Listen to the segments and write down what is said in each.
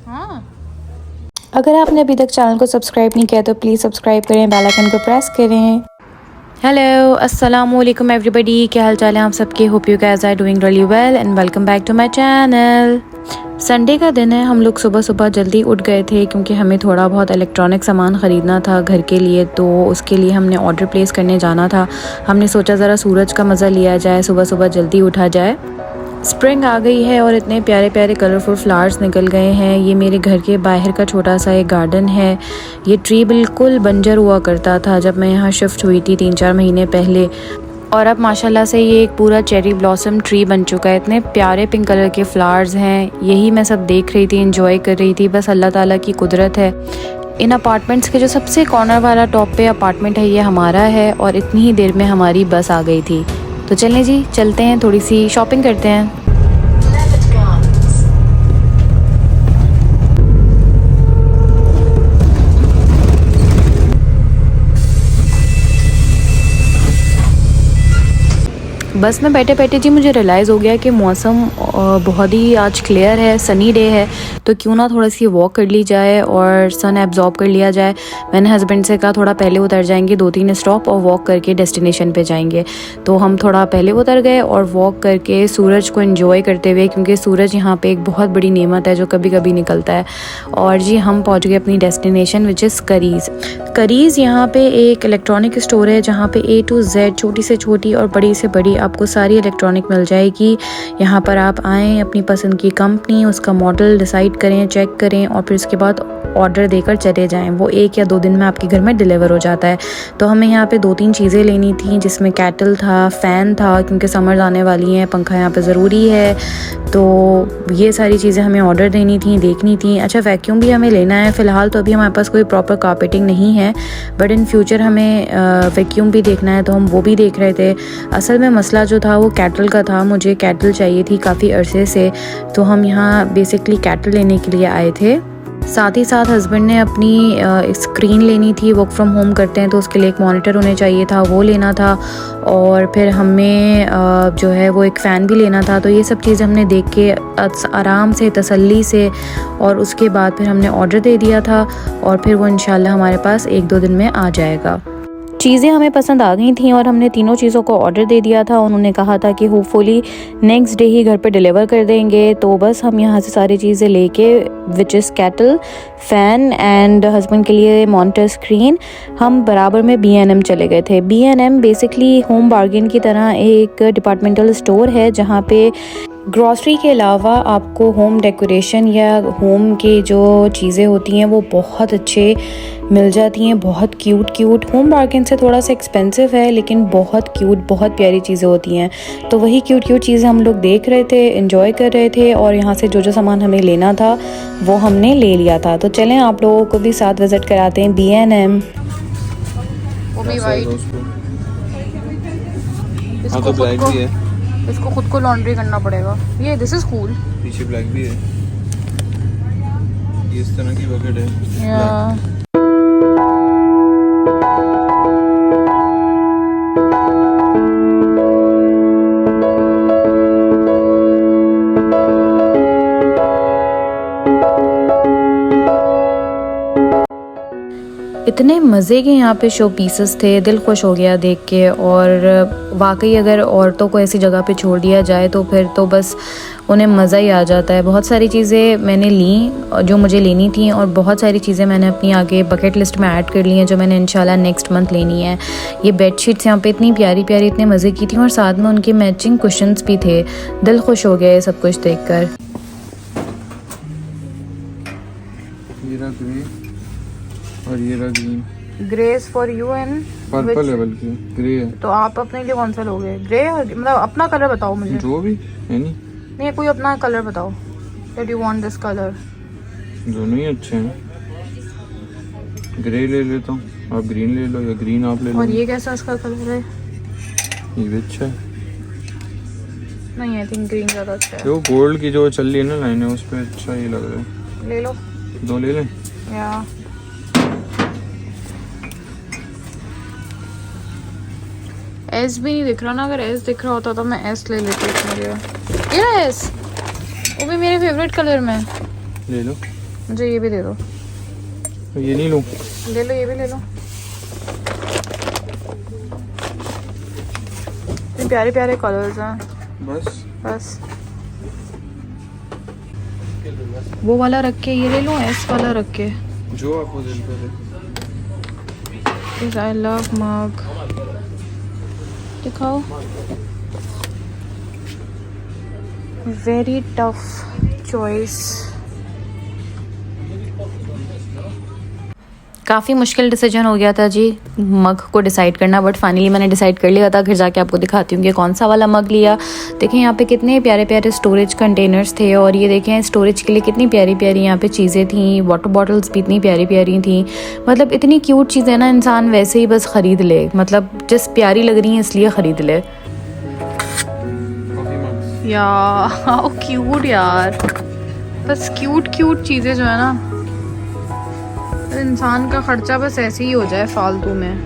हाँ, अगर आपने अभी तक चैनल को सब्सक्राइब नहीं किया तो प्लीज़ सब्सक्राइब करें, बेल आइकन को प्रेस करें। हेलो, अस्सलाम वालेकुम एवरीबॉडी, क्या हाल चाल है आप सबके। Hope you guys are doing really well and welcome back to my channel. Sunday का दिन है, हम लोग सुबह सुबह जल्दी उठ गए थे क्योंकि हमें थोड़ा बहुत इलेक्ट्रॉनिक सामान ख़रीदना था घर के लिए, तो उसके लिए हमने ऑर्डर प्लेस करने जाना था। हमने सोचा ज़रा सूरज का मज़ा लिया जाए, सुबह सुबह जल्दी उठा जाए। स्प्रिंग आ गई है और इतने प्यारे प्यारे कलरफुल फ्लावर्स निकल गए हैं। ये मेरे घर के बाहर का छोटा सा एक गार्डन है। ये ट्री बिल्कुल बंजर हुआ करता था जब मैं यहाँ शिफ्ट हुई थी 3-4 महीने पहले, और अब माशाल्लाह से ये एक पूरा चेरी ब्लॉसम ट्री बन चुका है। इतने प्यारे पिंक कलर के फ्लावर्स हैं, यही मैं सब देख रही थी, एंजॉय कर रही थी। बस अल्लाह ताला की कुदरत है। इन अपार्टमेंट्स के जो सबसे कॉर्नर वाला टॉप पे अपार्टमेंट है, ये हमारा है और इतनी ही देर में हमारी बस आ गई थी। तो चलें जी, चलते हैं, थोड़ी सी शॉपिंग करते हैं। बस में बैठे बैठे जी मुझे रियलाइज़ हो गया कि मौसम बहुत ही आज क्लियर है, सनी डे है, तो क्यों ना थोड़ा सी वॉक कर ली जाए और सन एब्जॉर्ब कर लिया जाए। मैंने हस्बैंड से कहा थोड़ा पहले उतर जाएंगे, 2-3 स्टॉप और वॉक करके डेस्टिनेशन पे जाएंगे। तो हम थोड़ा पहले उतर गए और वॉक करके सूरज को एंजॉय करते हुए, क्योंकि सूरज यहाँ पे एक बहुत बड़ी नेमत है जो कभी कभी निकलता है। और जी हम पहुँच गए अपनी destination which is curries. Curries यहाँ पे एक इलेक्ट्रॉनिक स्टोर है जहाँ पे A to Z, छोटी से छोटी और बड़ी से बड़ी आपको सारी इलेक्ट्रॉनिक मिल जाएगी। यहाँ पर आप आएँ, अपनी पसंद की कंपनी, उसका मॉडल डिसाइड करें, चेक करें और फिर उसके बाद ऑर्डर देकर चले जाएं। वो 1 या 2 दिन में आपके घर में डिलीवर हो जाता है। तो हमें यहाँ पे 2-3 चीज़ें लेनी थी, जिसमें कैटल था, फ़ैन था, क्योंकि समर्स आने वाली हैं, पंखा यहाँ पे ज़रूरी है। तो ये सारी चीज़ें हमें ऑर्डर देनी थी, देखनी थी। अच्छा, वैक्यूम भी हमें लेना है। फ़िलहाल तो अभी हमारे पास कोई प्रॉपर कारपेटिंग नहीं है, बट इन फ्यूचर हमें वैक्यूम भी देखना है, तो हम वो भी देख रहे थे। असल में मसला जो था वो कैटल का था। मुझे कैटल चाहिए थी काफ़ी अरसे से, तो हम यहाँ बेसिकली कैटल लेने के लिए आए थे। साथ ही साथ हस्बैंड ने अपनी स्क्रीन लेनी थी, वर्क फ्रॉम होम करते हैं तो उसके लिए एक मॉनिटर होने चाहिए था, वो लेना था। और फिर हमें जो है वो एक फ़ैन भी लेना था। तो ये सब चीज़ें हमने देख के आराम से, तसल्ली से, और उसके बाद फिर हमने ऑर्डर दे दिया था और फिर वो इंशाल्लाह हमारे पास 1-2 दिन में आ जाएगा। चीज़ें हमें पसंद आ गई थी और हमने तीनों चीज़ों को ऑर्डर दे दिया था। उन्होंने कहा था कि होपफुली नेक्स्ट डे ही घर पे डिलीवर कर देंगे। तो बस हम यहाँ से सारी चीज़ें लेके, which is cattle, fan and husband के लिए मॉनिटर स्क्रीन, हम बराबर में B&M चले गए थे। B&M बेसिकली होम बार्गेन की तरह एक डिपार्टमेंटल स्टोर है जहाँ पे ग्रॉसरी के अलावा आपको होम डेकोरेशन या होम की जो चीज़ें होती हैं वो बहुत अच्छे मिल जाती हैं, बहुत क्यूट। होम बार्गेन से थोड़ा सा एक्सपेंसिव है लेकिन बहुत क्यूट, बहुत प्यारी चीज़ें होती हैं। तो वही क्यूट चीज़ें हम लोग देख रहे थे, एंजॉय कर रहे थे, और यहाँ से जो सामान हमें लेना था वो हमने ले लिया था। तो चलें आप लोगों को भी साथ विज़िट कराते हैं B&M। वो भी वाइट। तो ब्लैक भी है, इसको खुद को लॉन्ड्री करना पड़ेगा। ये दिस इज कूल। पीछे ब्लैक भी है, ये इस तरह की बकेट है। या इतने मज़े के यहाँ पे शो पीसेस थे, दिल खुश हो गया देख के। और वाकई अगर औरतों को ऐसी जगह पे छोड़ दिया जाए तो फिर तो बस उन्हें मज़ा ही आ जाता है। बहुत सारी चीज़ें मैंने ली जो मुझे लेनी थी, और बहुत सारी चीज़ें मैंने अपनी आगे बकेट लिस्ट में ऐड कर ली हैं जो मैंने इंशाल्लाह नेक्स्ट मंथ लेनी है। ये बेडशीट्स यहाँ पे इतनी प्यारी प्यारी, इतने मज़े की थी, और साथ में उनके मैचिंग कुशन्स भी थे। दिल खुश हो गया ये सब कुछ देख कर। और ये रहा green. Grace for you and purple है, बल्कि ग्रे है। तो आप अपने लिए कौन सा लोगे? ग्रे, मतलब अपना कलर बताओ मुझे। जो भी है नहीं, कोई अपना कलर बताओ that you want this colour. दोनों ही अच्छे हैं, ग्रे ले लेता हूँ, आप ग्रीन ले लो, या ग्रीन आप ले लो। और ये कैसा इसका कलर है? ये भी अच्छा है। नहीं, आई थिंक ग्रीन ज़्यादा अच्छा है। जो गोल्ड की जो चल रही है ना लाइन है, उस पर अच्छा ही लग रहा है। ले लो, 2 ले लें। या एस भी नहीं दिख रहा ना, अगर एस दिख रहा होता तो मैं एस ले लेती इसमें। ये एस, वो भी मेरे फेवरेट कलर में। ले लो। मुझे ये भी दे दो। ये नहीं लूँ? ले लो, ये भी ले लो। ये प्यारे प्यारे कलर्स हैं। बस वो वाला रख के ये ले लो, एस वाला रख के, जो आपको दिल करे। आई लव मग। दिखाओ। Very tough choice. काफ़ी मुश्किल डिसीजन हो गया था जी मग को डिसाइड करना, बट फाइनली मैंने डिसाइड कर लिया था। घर जाके आपको दिखाती हूँ कि कौन सा वाला मग लिया। देखें यहाँ पे कितने प्यारे प्यारे स्टोरेज कंटेनर्स थे, और ये देखें स्टोरेज के लिए कितनी प्यारी प्यारी यहाँ पे चीज़ें थी। वाटर बॉटल्स भी इतनी प्यारी प्यारी थी। मतलब इतनी क्यूट चीज़ें ना, इंसान वैसे ही बस ख़रीद ले, मतलब जिस प्यारी लग रही हैं इसलिए ख़रीद ले। यार हाउ क्यूट यार। बस क्यूट चीज़ें जो है ना, इंसान का खर्चा बस ऐसे ही हो जाए फालतू में।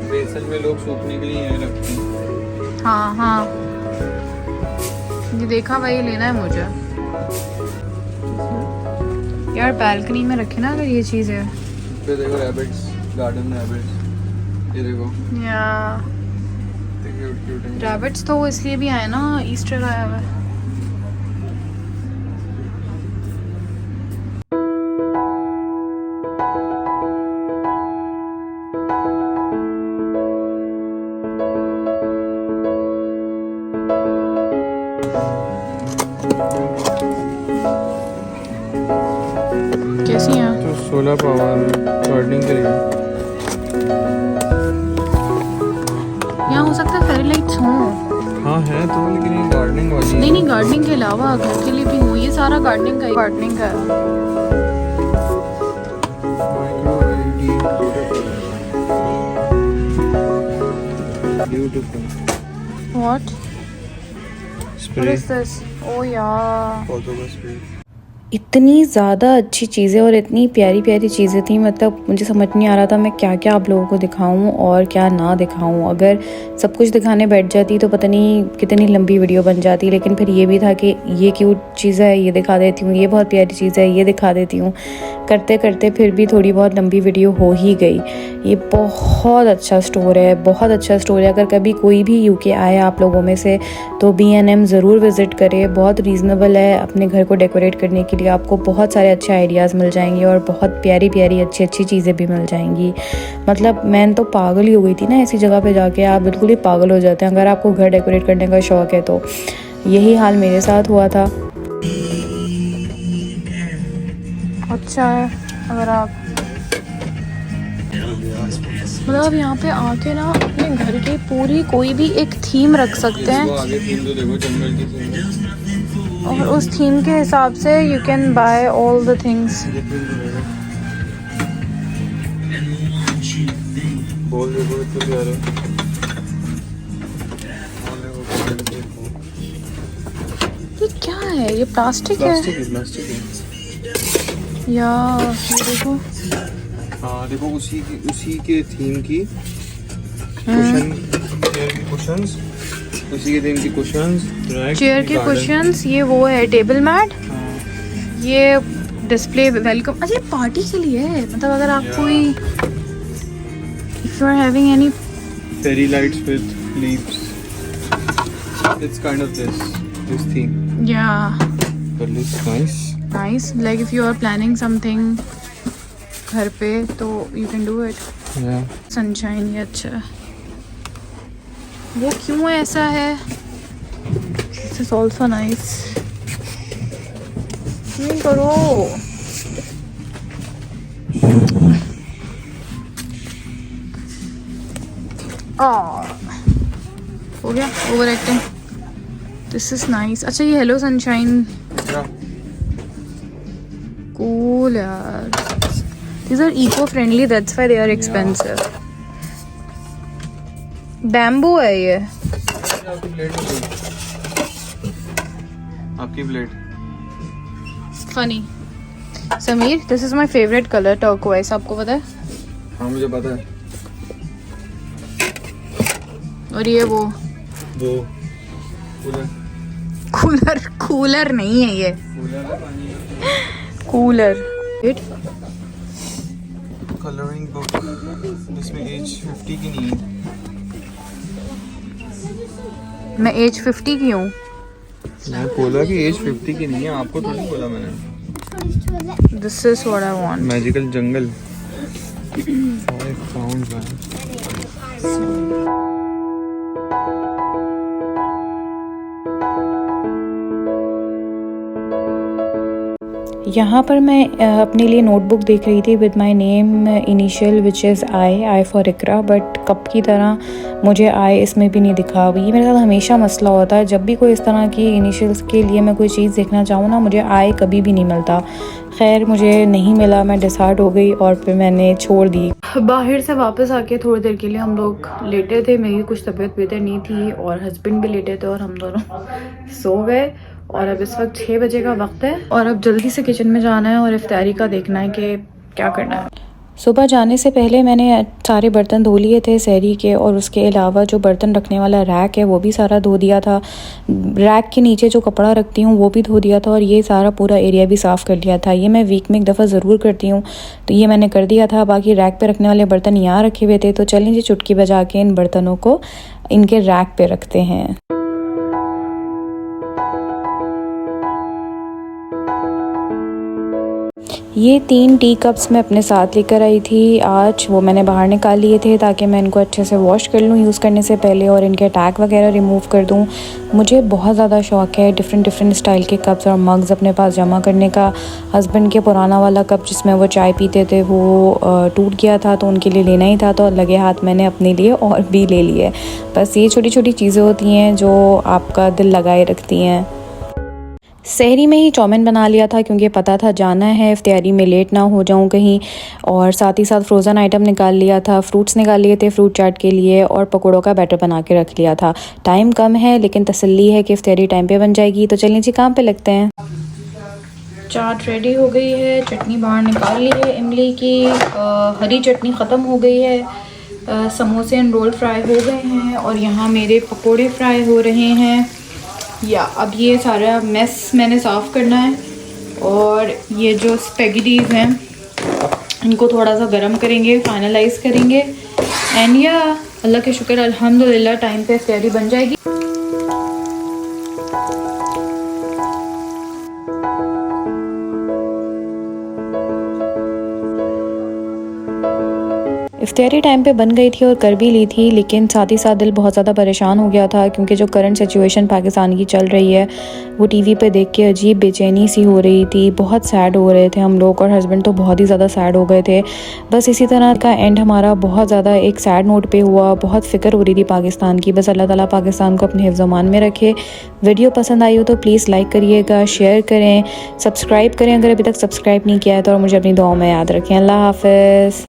बेसन में लोग सूखने के लिए यही रखते हैं। हाँ ये देखा, वही लेना है मुझे यार। बैल्कनी में रखे ना अगर ये चीज़ है। पे देखो रैबिट्स, गार्डन रैबिट्स, ये देखो या क्यूट है। रैबिट्स तो इसलिए भी आए ना, ईस्टर आया हुआ है। कैसी हैं? तो 16 पावर गार्डनिंग करेंगे। यहाँ हो सकता है फेरी लाइट्स हों। हाँ है तो, लेकिन ये गार्डनिंग वाली है। नहीं गार्डनिंग के अलावा घर के लिए भी हो। ये सारा गार्डनिंग का है। Beautiful. What? Spray. What is this? Oh यार। पौधों का स्प्रे। इतनी ज़्यादा अच्छी चीज़ें और इतनी प्यारी प्यारी चीज़ें थी। मतलब मुझे समझ नहीं आ रहा था मैं क्या क्या आप लोगों को दिखाऊं और क्या ना दिखाऊं। अगर सब कुछ दिखाने बैठ जाती तो पता नहीं कितनी लंबी वीडियो बन जाती। लेकिन फिर ये भी था कि ये क्यूट चीज़ है ये दिखा देती हूँ, ये बहुत प्यारी चीज़ है ये दिखा देती हूँ। करते करते फिर भी थोड़ी बहुत लंबी वीडियो हो ही गई। ये बहुत अच्छा स्टोर है, बहुत अच्छा स्टोर है। अगर कभी कोई भी यूके आए आप लोगों में से तो B&M ज़रूर विज़िट करें। बहुत रीज़नेबल है। अपने घर को डेकोरेट करने के लिए आपको बहुत सारे अच्छे आइडियाज़ मिल जाएंगे और बहुत प्यारी प्यारी अच्छी अच्छी चीज़ें भी मिल जाएंगी। मतलब मैं तो पागल ही हो गई थी ना ऐसी जगह पे जाके। आप बिल्कुल ही पागल हो जाते हैं अगर आपको घर डेकोरेट करने का शौक़ है तो। यही हाल मेरे साथ हुआ था। अच्छा है अगर आप मतलब यहाँ पे आके ना अपने घर की पूरी कोई भी एक थीम रख सकते हैं। आगे थीम तो देखो, जंगल की थीम, और उस थीम के हिसाब से you can buy all the things. बोल देखो इतने प्यारे। ये क्या है? ये प्लास्टिक है प्लास्टिक है। या ये देखो। हाँ देखो उसी के थीम की कुशन, चेयर की कुशंस, उसी के थीम की कुशंस, चेयर के कुशंस। ये वो है टेबल मैट। ये डिस्प्ले वेलकम। अच्छा ये पार्टी के लिए है। मतलब अगर आप कोई if you are having any fairy lights with leaves, it's kind of this theme. या but it's nice. Like if you are planning something घर पे तो you can do it. Sunshine ये अच्छा है। वो क्यों ऐसा है? This is also nice. नहीं करो। हो गया over acting. This is nice. अच्छा ये हेलो सनशाइन कूल यार। These are eco-friendly, that's why they are expensive. Bamboo है ये। आपकी plate. Funny. Sameer, this is my favorite color, turquoise. आपको पता है? हाँ मुझे पता है। और ये वो कूलर नहीं है ये। कूलर कलरिंग बुक जिसमें एज 50 की नहीं है। मैं एज 50 की हूँ। मैं बोला कि एज 50 की नहीं है, आपको थोड़ी बोला मैंने। This is what I want. Magical jungle 5 pounds man। यहाँ पर मैं अपने लिए नोटबुक देख रही थी with my name initial which is I for Iqra, but कब की तरह मुझे आई इसमें भी नहीं दिखा। ये मेरे साथ हमेशा मसला होता है, जब भी कोई इस तरह की इनिशियल्स के लिए मैं कोई चीज़ देखना चाहूँ ना, मुझे आई कभी भी नहीं मिलता। खैर मुझे नहीं मिला, मैं डिसहार्ट हो गई और फिर मैंने छोड़ दी। बाहर से वापस आके थोड़ी देर के लिए हम लोग लेटे थे, मेरी कुछ तबीयत बेहतर नहीं थी और हस्बैंड भी लेटे थे और हम दोनों सो गए। और अब इस वक्त 6 बजे का वक्त है और अब जल्दी से किचन में जाना है और इफ्तारी का देखना है कि क्या करना है। सुबह जाने से पहले मैंने सारे बर्तन धो लिए थे सहरी के, और उसके अलावा जो बर्तन रखने वाला रैक है वो भी सारा धो दिया था। रैक के नीचे जो कपड़ा रखती हूँ वो भी धो दिया था और ये सारा पूरा एरिया भी साफ़ कर लिया था। ये मैं वीक में एक दफ़ा ज़रूर करती हूँ, तो ये मैंने कर दिया था। बाकी रैक पे रखने वाले बर्तन यहाँ रखे हुए थे, तो चलें जी चुटकी बजा के इन बर्तनों को इनके रैक पे रखते हैं। ये 3 टी कप्स मैं अपने साथ लेकर आई थी आज, वो मैंने बाहर निकाल लिए थे ताकि मैं इनको अच्छे से वॉश कर लूँ यूज़ करने से पहले और इनके टैग वगैरह रिमूव कर दूँ। मुझे बहुत ज़्यादा शौक़ है डिफ़रेंट स्टाइल के कप्स और मग्स अपने पास जमा करने का। हस्बैंड के पुराना वाला कप जिसमें वो चाय पीते थे वो टूट गया था, तो उनके लिए लेना ही था, तो लगे हाथ मैंने अपने लिए और भी ले लिए। बस ये छोटी छोटी चीज़ें होती हैं जो आपका दिल लगाए रखती हैं। सहरी में ही चौमिन बना लिया था क्योंकि पता था जाना है, इफ्तारी में लेट ना हो जाऊं कहीं, और साथ ही साथ फ्रोज़न आइटम निकाल लिया था, फ्रूट्स निकाल लिए थे फ्रूट चाट के लिए, और पकौड़ों का बैटर बना के रख लिया था। टाइम कम है लेकिन तसल्ली है कि इफ्तारी टाइम पे बन जाएगी। तो चलिए जी काम पे लगते हैं। चाट रेडी हो गई है, चटनी बाहर निकाल ली है इमली की, हरी चटनी ख़त्म हो गई है, समोसे एंड रोल फ्राई हो गए हैं और यहाँ मेरे पकोड़े फ्राई हो रहे हैं। या अब ये सारा मेस मैंने साफ़ करना है और ये जो स्पेगेटीज़ हैं इनको थोड़ा सा गर्म करेंगे, फाइनलाइज़ करेंगे एंड या अल्लाह के शुक्र अल्हम्दुलिल्लाह टाइम पे इफ्तारी बन जाएगी। इफ्तारी टाइम पे बन गई थी और कर भी ली थी, लेकिन साथ ही साथ दिल बहुत ज़्यादा परेशान हो गया था क्योंकि जो करंट सिचुएशन पाकिस्तान की चल रही है वो टीवी पे देख के अजीब बेचैनी सी हो रही थी। बहुत सैड हो रहे थे हम लोग और हस्बैंड तो बहुत ही ज़्यादा सैड हो गए थे। बस इसी तरह का एंड हमारा बहुत ज़्यादा एक सैड नोट पे हुआ। बहुत फ़िक्र हो रही थी पाकिस्तान की। बस अल्लाह ताला पाकिस्तान को अपने हिफ्ज़ अमान में रखे। वीडियो पसंद आई हो तो प्लीज़ लाइक करिएगा, शेयर करें, सब्सक्राइब करें अगर अभी तक सब्सक्राइब नहीं किया है तो, और मुझे अपनी दुआओं में याद रखें। अल्लाह हाफ़िज़।